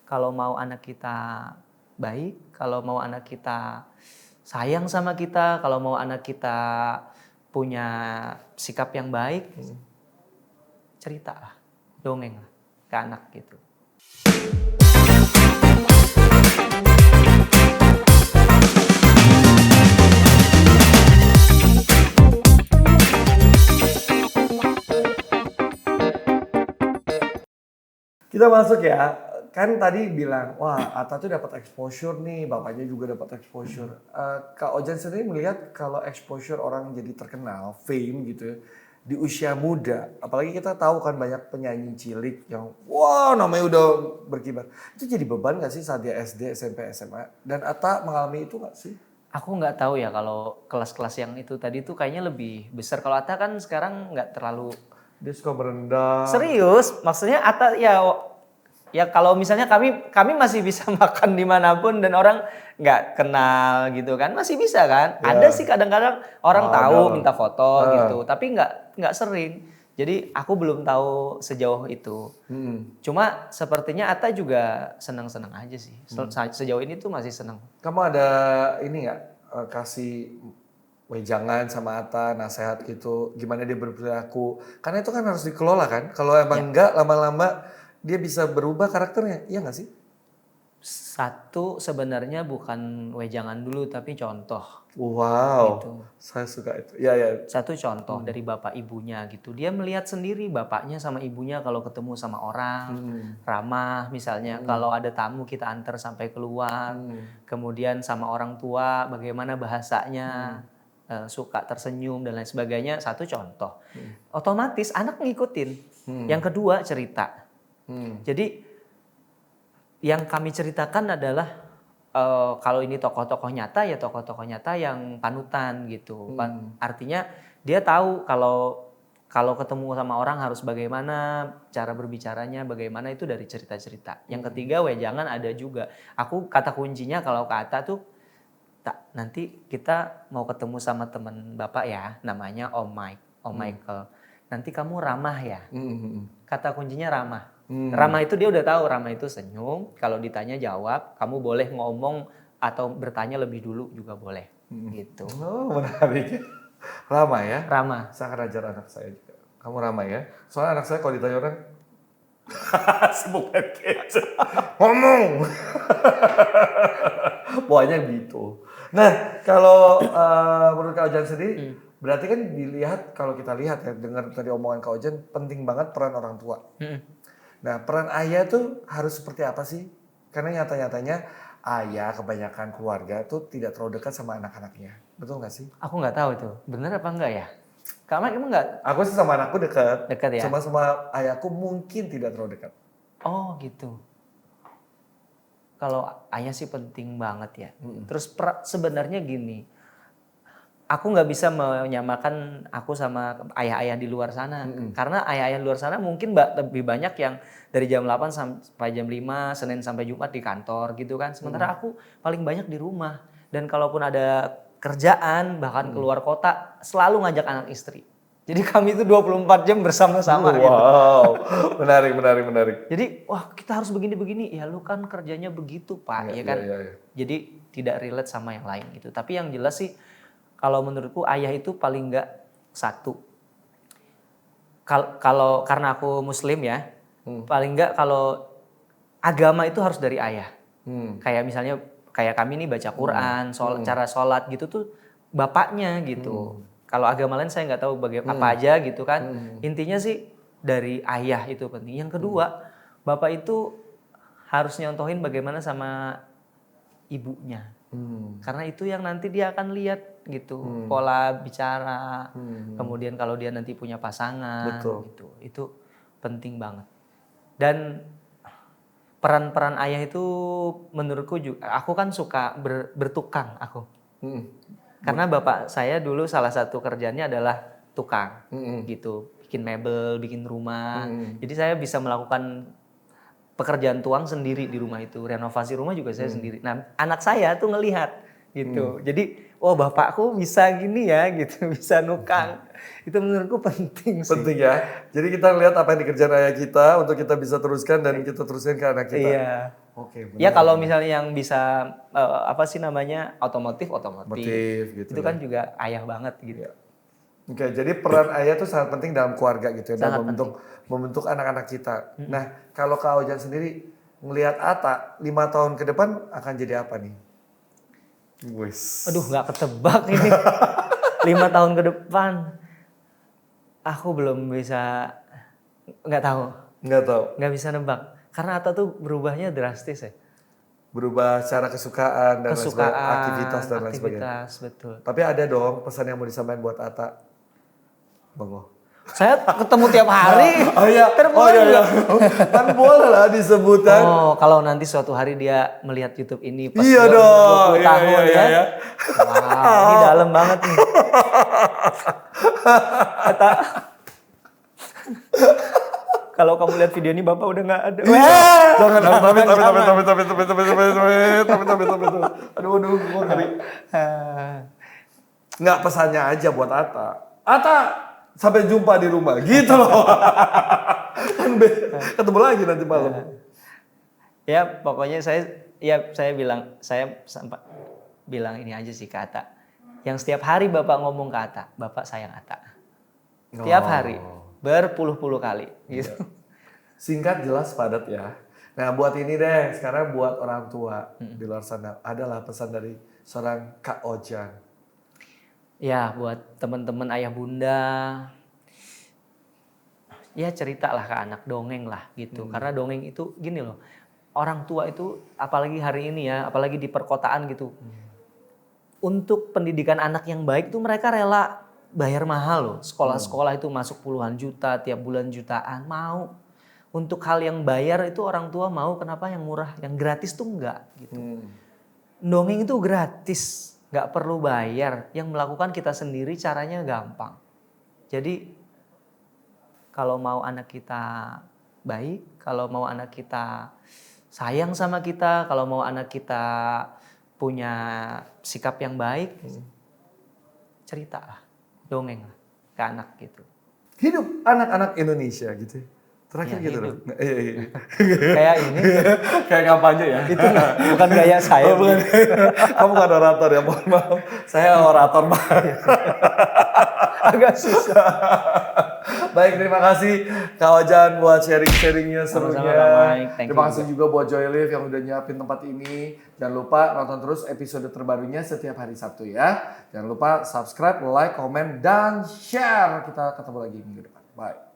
kalau mau anak kita baik, kalau mau anak kita sayang sama kita, kalau mau anak kita punya sikap yang baik, cerita lah, dongeng lah ke anak gitu. Kita masuk ya, kan tadi bilang, wah Atta tuh dapat exposure nih, bapaknya juga dapat exposure. Kak Ojan sendiri melihat kalau exposure orang jadi terkenal, fame gitu ya, di usia muda, apalagi kita tahu kan banyak penyanyi cilik yang, wah namanya udah berkibar. Itu jadi beban gak sih saat dia SD, SMP, SMA? Dan Atta mengalami itu gak sih? Aku nggak tahu ya kalau kelas-kelas yang itu tadi tuh kayaknya lebih besar. Kalau Atta kan sekarang nggak terlalu Dia suka berenang. serius, maksudnya Atta ya kalau misalnya kami masih bisa makan dimanapun dan orang nggak kenal gitu kan masih bisa kan. Ya. Ada sih kadang-kadang orang tahu Ada. minta foto gitu, tapi nggak sering. Jadi aku belum tahu sejauh itu. Cuma sepertinya Atta juga senang-senang aja sih. Sejauh ini tuh masih senang. Kamu ada ini nggak kasih wejangan sama Atta, nasihat gitu, gimana dia berperilaku? Karena itu kan harus dikelola kan. Kalau emang enggak, lama-lama dia bisa berubah karakternya, iya nggak sih? Satu sebenarnya bukan wejangan dulu tapi contoh. Wow, Gitu. saya suka itu. Ya ya. Satu contoh dari bapak ibunya gitu. Dia melihat sendiri bapaknya sama ibunya kalau ketemu sama orang, ramah misalnya. Kalau ada tamu kita antar sampai keluar. Kemudian sama orang tua bagaimana bahasanya, suka tersenyum dan lain sebagainya. Satu contoh. Otomatis anak ngikutin. Yang kedua cerita. Jadi yang kami ceritakan adalah kalau ini tokoh-tokoh nyata ya tokoh-tokoh nyata yang panutan gitu. Artinya dia tahu kalau ketemu sama orang harus bagaimana cara berbicaranya, bagaimana itu dari cerita-cerita. Yang ketiga wejangan ada juga. Aku kata kuncinya kalau kata tuh nanti kita mau ketemu sama teman Bapak ya, namanya Om Michael. Nanti kamu ramah ya. Kata kuncinya ramah. Ramah itu dia udah tahu, ramah itu senyum, kalau ditanya jawab, kamu boleh ngomong atau bertanya lebih dulu juga boleh. Gitu. Oh menarik. Ramah ya? Ramah. Saya akan ajar anak saya juga. Kamu ramah ya? Soalnya anak saya kalau ditanya orang, sibuk gadget. Ngomong. Pokoknya gitu. Nah, kalau menurut Kak Ojan sendiri, berarti kan dilihat, kalau kita lihat ya, dengar dari omongan Kak Ojan, penting banget peran orang tua. Nah, peran ayah tuh harus seperti apa sih? Karena nyata-nyatanya ayah kebanyakan keluarga tuh tidak terlalu dekat sama anak-anaknya. Betul nggak sih? Aku nggak tahu itu, bener apa enggak ya? Kamu emang nggak? Aku sih sama anakku dekat. Dekat ya? Cuma sama ayahku mungkin tidak terlalu dekat. Oh gitu. Kalau ayah sih penting banget ya. Terus sebenarnya gini, aku nggak bisa menyamakan aku sama ayah-ayah di luar sana. Karena ayah-ayah di luar sana mungkin lebih banyak yang dari jam 8 sampai jam 5, Senin sampai Jumat di kantor gitu kan. Sementara aku paling banyak di rumah. Dan kalaupun ada kerjaan, bahkan keluar kota, selalu ngajak anak istri. Jadi kami itu 24 jam bersama-sama gitu. Wow, menarik. Jadi wah kita harus begini-begini. Ya lu kan kerjanya begitu Pak, ya kan. Iya. Jadi tidak relate sama yang lain gitu. Tapi yang jelas sih kalau menurutku ayah itu paling enggak satu. Kalau karena aku muslim ya, paling enggak kalau agama itu harus dari ayah. Kayak misalnya kayak kami nih baca Quran, cara sholat gitu tuh bapaknya gitu. Kalau agama lain saya nggak tahu apa aja gitu kan. Intinya sih dari ayah itu penting. Yang kedua, bapak itu harus nyontohin bagaimana sama ibunya. Karena itu yang nanti dia akan lihat gitu, pola bicara. Kemudian kalau dia nanti punya pasangan gitu. Itu penting banget. Dan peran-peran ayah itu menurutku juga, aku kan suka bertukang aku. Karena bapak saya dulu salah satu kerjanya adalah tukang gitu, bikin mebel, bikin rumah. Jadi saya bisa melakukan pekerjaan tuang sendiri di rumah itu, renovasi rumah juga saya sendiri. Nah anak saya tuh ngelihat gitu, jadi oh bapakku bisa gini ya gitu, bisa nukang. Itu menurutku penting sih. Penting ya. Jadi kita lihat apa yang dikerjakan ayah kita untuk kita bisa teruskan dan kita teruskan ke anak kita. Iya. Oke, Ya benar. kalau misalnya yang bisa apa sih namanya otomotif. Motif gitu Itu kan juga ayah banget gitu. Ya. Oke, jadi peran ayah tuh sangat penting dalam keluarga gitu ya, dalam Sangat membentuk anak-anak kita. Nah, kalau Kak Ojan sendiri ngelihat Ata 5 tahun ke depan akan jadi apa nih? Wes. Aduh nggak ketebak ini. 5 tahun ke depan aku belum bisa, nggak tahu, Nggak tahu. nggak bisa nebak. Karena Atta tuh berubahnya drastis ya. Berubah secara kesukaan dan lain sebagainya, aktivitas dan lain sebagainya. Aktivitas, betul. Tapi ada dong pesan yang mau disampaikan buat Ata. Bongo. Saya ketemu tiap hari. Oh iya, kan boleh lah disebutkan. Oh, kalau nanti suatu hari dia melihat YouTube ini pas Iya dia umur dong, 20 tahun iya. ya. Wow, ini dalam banget nih. Kata, kalau kamu lihat video ini Bapak udah nggak ada. Jangan, tapi. Aduh, gua ngeri. Nggak, pesannya aja buat Ata. Ata, sampai jumpa di rumah, gitu loh. Kan ketemu lagi nanti malam. Ya pokoknya saya sempat bilang ini aja sih ke Ata. Yang setiap hari Bapak ngomong ke Ata, Bapak sayang Ata. Tiap hari, berpuluh-puluh kali gitu. Singkat, jelas, padat ya. Nah buat ini deh, sekarang buat orang tua di luar sana, adalah pesan dari seorang Kak Ojan. Ya buat teman-teman ayah bunda, ya ceritalah ke anak, dongeng lah gitu. Karena dongeng itu gini loh, orang tua itu apalagi hari ini ya, apalagi di perkotaan gitu. Untuk pendidikan anak yang baik tuh mereka rela bayar mahal loh. Sekolah-sekolah itu masuk puluhan juta, tiap bulan jutaan, mau. Untuk hal yang bayar itu orang tua mau, kenapa yang murah, yang gratis tuh enggak gitu. Dongeng itu gratis, nggak perlu bayar. Yang melakukan kita sendiri, caranya gampang. Jadi kalau mau anak kita baik, kalau mau anak kita sayang sama kita, kalau mau anak kita punya sikap yang baik, cerita lah, dongeng lah ke anak gitu. Hidup anak-anak Indonesia gitu. Terakhir Ya, gitu hidup. loh. Iya. Kayak ini, Kayak kampanye ya. itu bukan gaya saya. Oh, bukan. Kamu kan orator ya, mohon maaf. Saya orator banget. Agak susah. Baik, terima kasih Kak Ojan buat sharing-sharingnya serunya. Sama-sama, Kak Mike. Thank you Terima kasih juga buat Joylive yang udah nyiapin tempat ini. Jangan lupa nonton terus episode terbarunya setiap hari Sabtu ya. Jangan lupa subscribe, like, komen, dan share. Kita ketemu lagi minggu depan. Bye.